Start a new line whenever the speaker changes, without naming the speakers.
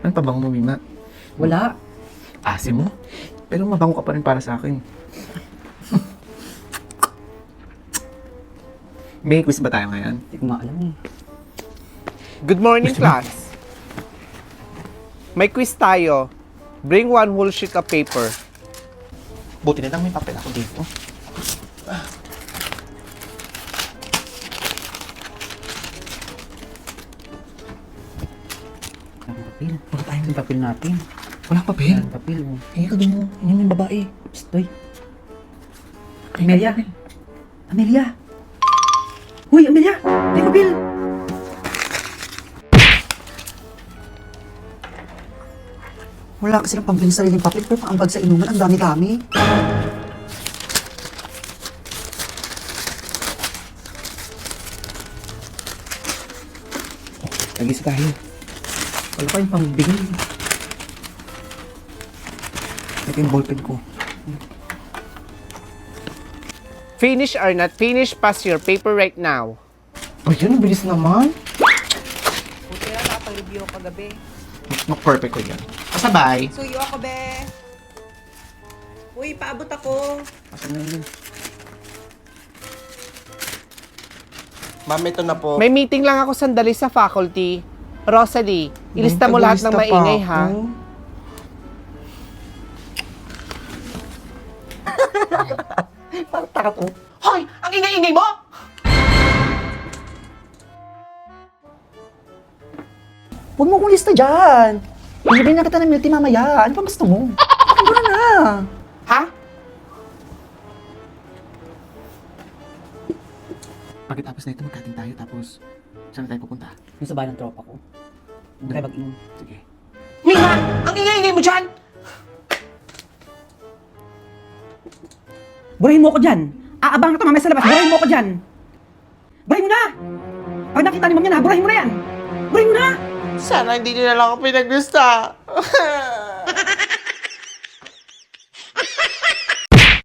Ano pa bang mo, Mima?
Wala.
Asim mo? Pero mabango ka pa rin para sa akin. May quiz ba tayo ngayon?
Hindi ko maalam eh.
Good morning, class. May quiz tayo. Bring one whole sheet of paper.
Buti na lang may papel ako dito.
Walang papel. Wala tayong papel natin.
Walang papel?
Walang papel. Oh.
Eh, kagawin mo. Yan yung babae.
Psst, oy. Amelia. Amelia. Uy, Amelia! May papel! Wala kasi ng pambili sa sariling papel, pero paambag sa inuman, ang dami-dami.
Nag-isa tayo.
Wala pa yung pambili.
Ito yung ballpen ko.
Finish or not finish, pass your paper right now.
Ay, yun, ang bilis naman.
Buti na nakapag-review ako kagabi.
Mas perfect ko yan. Kasabay.
Suyo ako, be. Uy, paabot ako.
Asan na yun?
Ma'am, ito na po. May meeting lang ako sandali sa faculty. Rosalie, ilista mo lahat ng
Tagalista pa
maingay, ha?
ako. Parang taka to. Hoy! Ang ingay-ingay mo!
Huwag mo kong lista dyan. Bibigyan na kita ng milk tea mamaya. Ano pa gusto mo? Ano na?
Ha?
Pagkatapos na ito, magkating tayo. Tapos, saan tayo pupunta?
Yung sa bahay ng tropa ko. Doon tayo mag-inom.
Sige.
Mima! Ang ingay-ingay mo dyan!
Burahin mo ko dyan! Aabang na ito mamaya sa labas. Burahin mo ko dyan! Burahin mo na! Pag nakita ni ma'am yan ha, burahin mo na yan! Burahin mo na!
Sana hindi nyo na lang ako pinaglista.